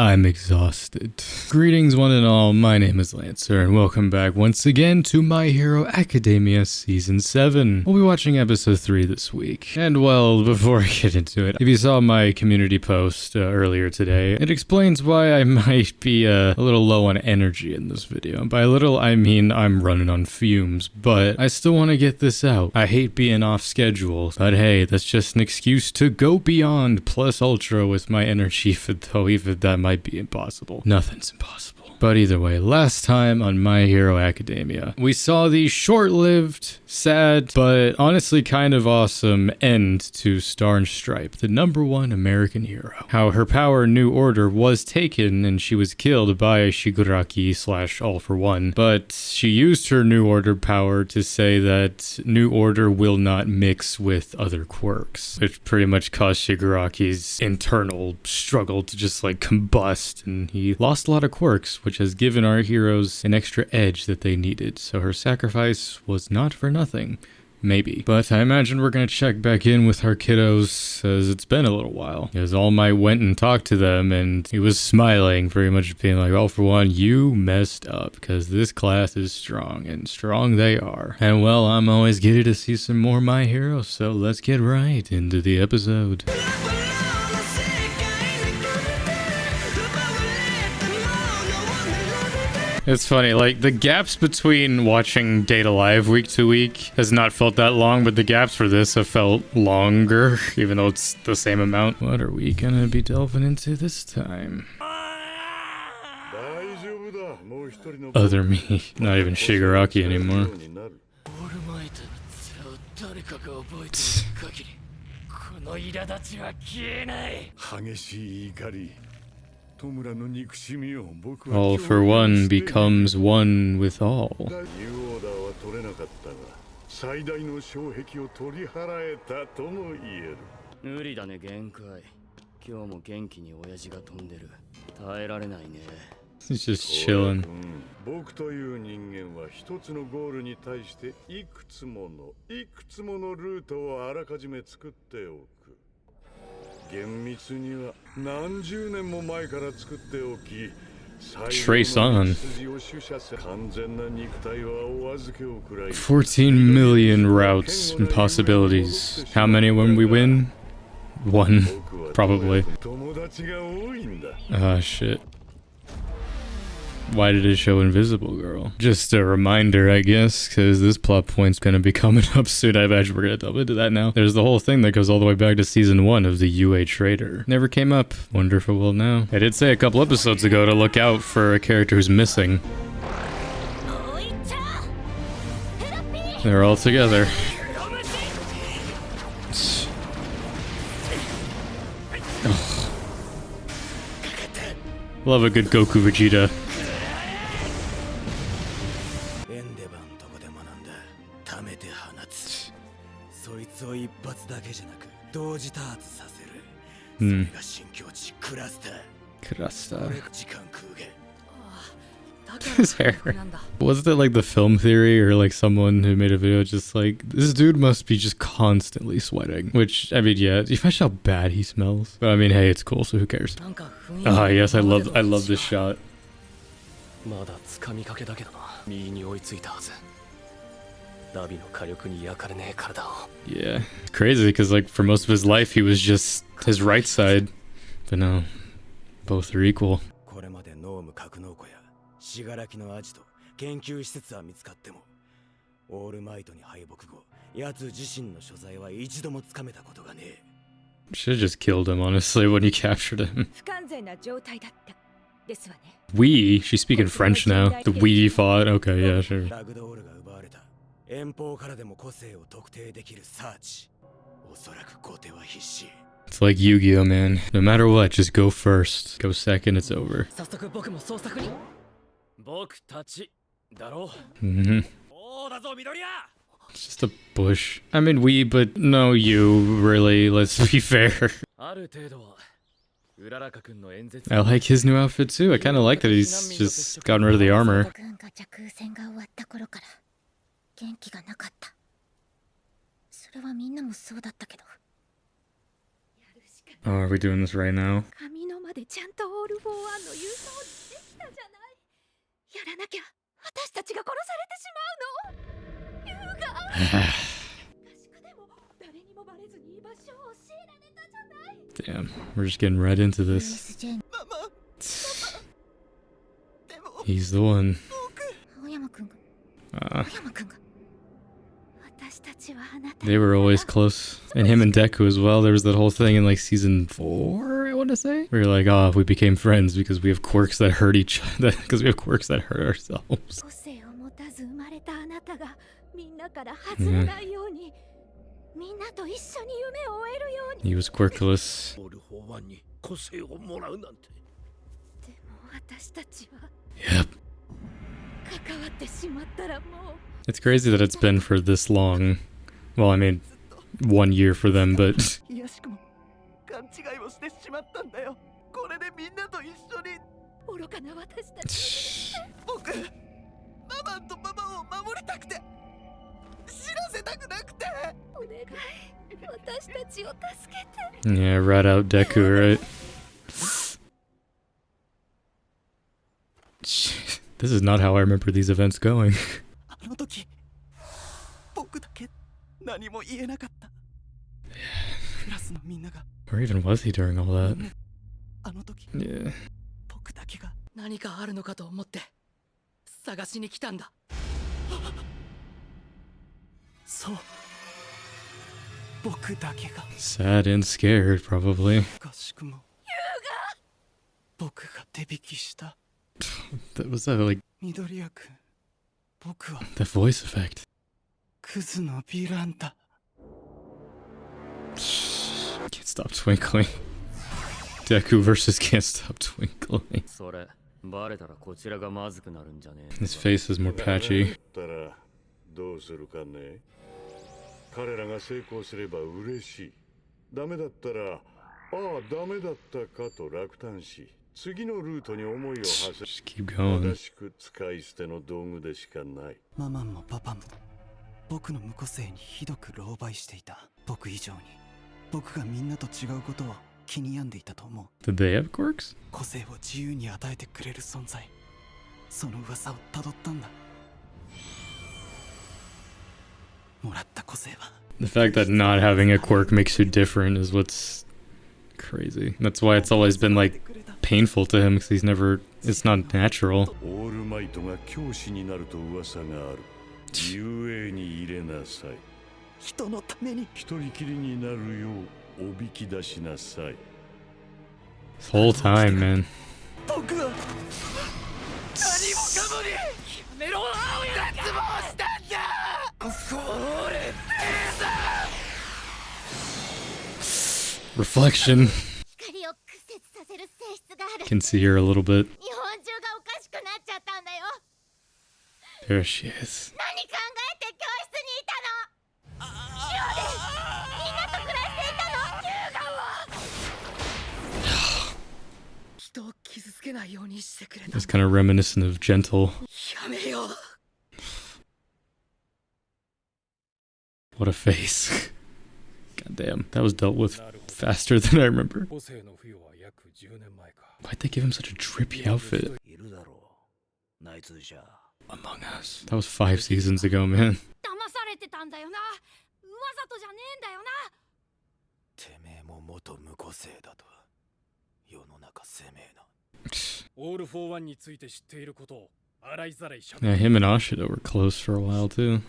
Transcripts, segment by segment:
I'm exhausted. Greetings one and all, my name is Lancer and welcome back once again to My Hero Academia Season 7. We'll be watching episode 3 this week. And well, before I get into it, if you saw my community post earlier today, it explains why I might be a little low on energy in this video. By little, I mean I'm running on fumes, but I still want to get this out. I hate being off schedule, but hey, that's just an excuse to go beyond plus ultra with my energy, even that might be impossible. Nothing's impossible. But either way, last time on My Hero Academia, we saw the short-lived, sad, but honestly kind of awesome end to Star and Stripe, the #1 American hero. How her power New Order was taken and she was killed by Shigaraki / All for One, but she used her New Order power to say that New Order will not mix with other quirks, which pretty much caused Shigaraki's internal struggle to just like combust, and he lost a lot of quirks, which has given our heroes an extra edge that they needed. So her sacrifice was not for nothing. Maybe. But I imagine we're gonna check back in with our kiddos, as it's been a little while. As All Might went and talked to them, and he was smiling, very much being like, All for One, you messed up, because this class is strong, and strong they are. And well, I'm always giddy to see some more My Heroes, so let's get right into the episode. It's funny, like, the gaps between watching Data Live week to week has not felt that long, but the gaps for this have felt longer, even though it's the same amount. What are we gonna be delving into this time? Other me. Not even Shigaraki anymore. All for One becomes one with all. He's just chilling. Trace on. 14 million routes and possibilities. How many when we win? One, probably. Ah, shit. Why did it show Invisible Girl? Just a reminder, I guess, because this plot point's gonna be coming up soon. I imagine we're gonna delve into that now. There's the whole thing that goes all the way back to season 1 of the UA Traitor. Never came up. Wonder if it will now. I did say a couple episodes ago to look out for a character who's missing. They're all together. Oh. Love a good Goku Vegeta. His hair. Wasn't it like the film theory or like someone who made a video just like, this dude must be just constantly sweating? Which, I mean, yeah, you imagine how bad he smells. But I mean, hey, it's cool, so who cares? Ah, yes, I love this shot. Yeah, it's crazy because like for most of his life he was just his right side, but no, both are equal. Should've just killed him, honestly, when you captured him. She's speaking French now. The we fought, okay, yeah, sure. It's like Yu-Gi-Oh, man. No matter what, just go first. Go second, it's over. It's just a bush. I mean but no you, really, let's be fair. I like his new outfit too. I kind of like that he's just gotten rid of the armor. Oh, are we doing this right now? 4-1の勇者をできたじゃない。やらなきゃ私たちが殺されてしまうの。優雅合宿でも誰にもバレずに居場所を教えられたじゃない。 Damn, we're just getting right into this. He's the one. 青山くんが They were always close. And him and Deku as well. There was that whole thing in like season 4, I want to say. Where you're like, oh, we became friends because we have quirks that hurt each other. Because we have quirks that hurt ourselves. He was quirkless. Yep. It's crazy that it's been for this long. Well, I mean, 1 year for them, but... Yeah, rat out Deku, right? This is not how I remember these events going. Where even was he during all that? Yeah. Sad and scared, probably. That was that like the voice effect. Can't stop twinkling. Deku versus Can't Stop Twinkling. His face is more patchy. Just keep going. ママもパパも僕の無個性にひどく狼狽していた。僕以上に僕がみんなと違うことを気に病んでいたと思う。 Did they have quirks? 個性を自由に与えてくれる存在、その噂をたどったんだ。もらった個性は The fact that not having a quirk makes you different is what's crazy. That's why it's always been like painful to him, because he's never, it's not natural. This whole time, man. Reflection. Can see her a little bit. There she is. It's kind of reminiscent of Gentle. What a face. God damn, that was dealt with faster than I remember. Why'd they give him such a trippy outfit? Among Us. That was 5 seasons ago, man. Yeah, him and Ashida were close for a while too.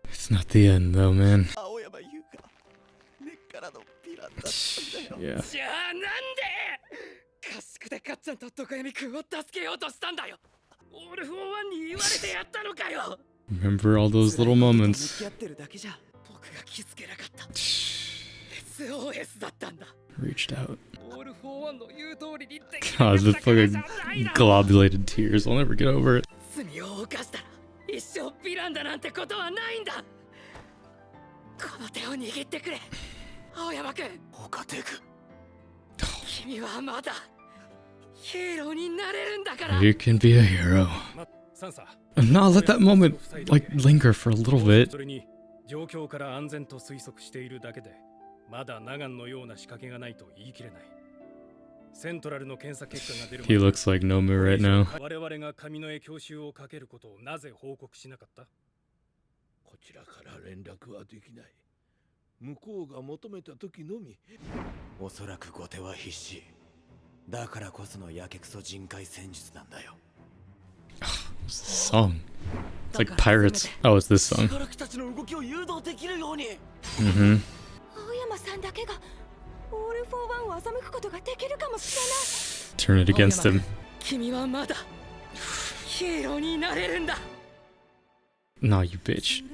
It's not the end though, man. Yeah. Remember all those little moments. Reached out. God, the fucking globulated tears. I'll never get over it. 罪を犯したら一生ヴィランだなんてことはないんだ。この手を握ってくれ、青山君。岡デク。君はまだヒーローになれるんだから。 You can be a hero. No, let that moment like linger for a little bit. それに状況から安全と推測しているだけで、まだナガンのような仕掛けがないと言い切れない。セントラルの検査結果が出る。 He looks like Nomu right now. 我々が神の絵教習をかけることをなぜ報告しなかった？こちらから連絡はできない。向こうが求めた時のみ。おそらく後手は必死。だからこそのやけくそ人海戦術なんだよ。Song. It's like pirates. Oh, it's this song. たちの動きを誘導できるように。Mm-hmm. 青山さんだけがオール・フォー・ワンを欺くことができるかもしれない。 Turn it against him. 君はまだヒーローになれるんだ。 No, you bitch.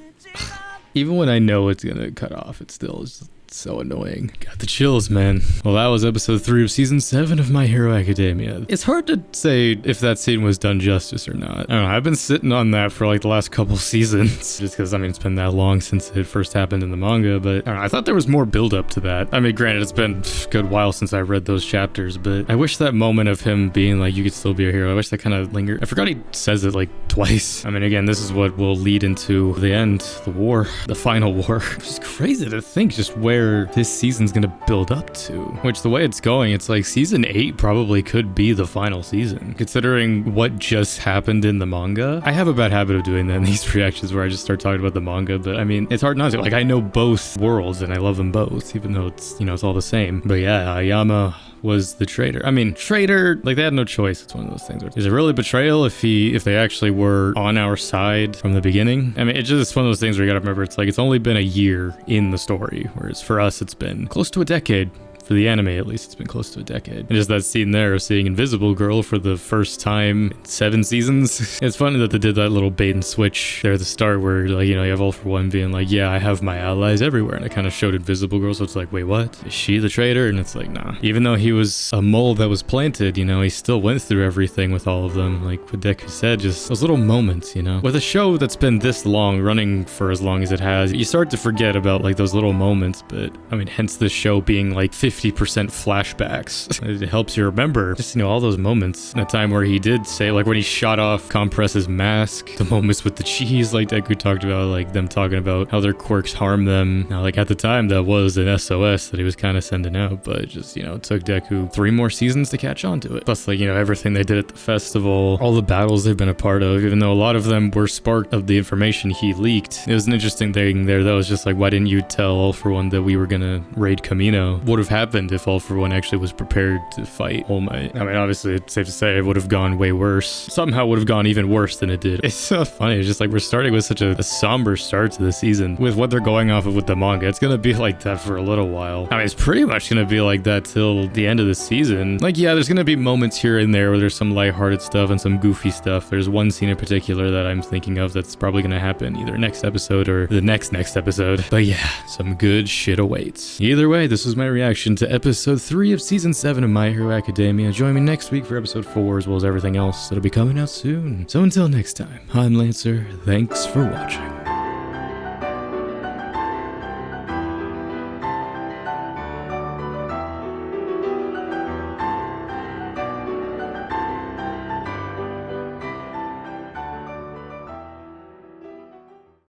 Even when I know it's gonna cut off, it still is so annoying. Got the chills, man. Well, that was episode 3 of season 7 of My Hero Academia. It's hard to say if that scene was done justice or not. I don't know, I've been sitting on that for like the last couple seasons. Just because, I mean, it's been that long since it first happened in the manga, but I don't know, I thought there was more build up to that. I mean, granted, it's been a good while since I read those chapters, but I wish that moment of him being like, you could still be a hero, I wish that kind of lingered. I forgot he says it like twice. I mean, again, this is what will lead into the end, the war, the final war. Which is crazy to think just where this season's gonna build up to. Which, the way it's going, it's like season 8 probably could be the final season, considering what just happened in the manga. I have a bad habit of doing that in these reactions where I just start talking about the manga, but I mean, it's hard not to. Like, I know both worlds and I love them both, even though it's, you know, it's all the same. But yeah, Ayama was the traitor. I mean, traitor, like, they had no choice. It's one of those things where, is it really betrayal if they actually were on our side from the beginning? I mean, it's one of those things where you gotta remember, it's like, it's only been a year in the story, whereas for us, it's been close to a decade. For the anime, at least, it's been close to a decade. And just that scene there of seeing Invisible Girl for the first time in 7 seasons. It's funny that they did that little bait and switch there at the start where, like, you know, you have All For One being like, yeah, I have my allies everywhere. And it kind of showed Invisible Girl, so it's like, wait, what? Is she the traitor? And it's like, nah. Even though he was a mole that was planted, you know, he still went through everything with all of them. Like what Deku said, just those little moments, you know? With a show that's been this long, running for as long as it has, you start to forget about, like, those little moments. But, I mean, hence this show being, like, 50% flashbacks. It helps you remember just, you know, all those moments. In a time where he did say, like, when he shot off Compress's mask, the moments with the cheese, like Deku talked about, like them talking about how their quirks harm them. Now, like, at the time, that was an SOS that he was kind of sending out, but it just, you know, it took Deku 3 more seasons to catch on to it. Plus, like, you know, everything they did at the festival, all the battles they've been a part of, even though a lot of them were sparked of the information he leaked. It was an interesting thing there, though. It's just like, why didn't you tell All For One that we were gonna raid Camino? What would have happened if All For One actually was prepared to fight All Might? I mean, obviously, it's safe to say it would have gone way worse. Somehow would have gone even worse than it did. It's so funny. It's just like we're starting with such a somber start to the season. With what they're going off of with the manga, it's gonna be like that for a little while. I mean, it's pretty much gonna be like that till the end of the season. Like, yeah, there's gonna be moments here and there where there's some lighthearted stuff and some goofy stuff. There's one scene in particular that I'm thinking of that's probably gonna happen either next episode or the next episode. But yeah, some good shit awaits. Either way, this was my reaction to episode 3 of season 7 of My Hero Academia. Join me next week for episode 4 as well as everything else that'll be coming out soon. So until next time, I'm Lancer. Thanks for watching.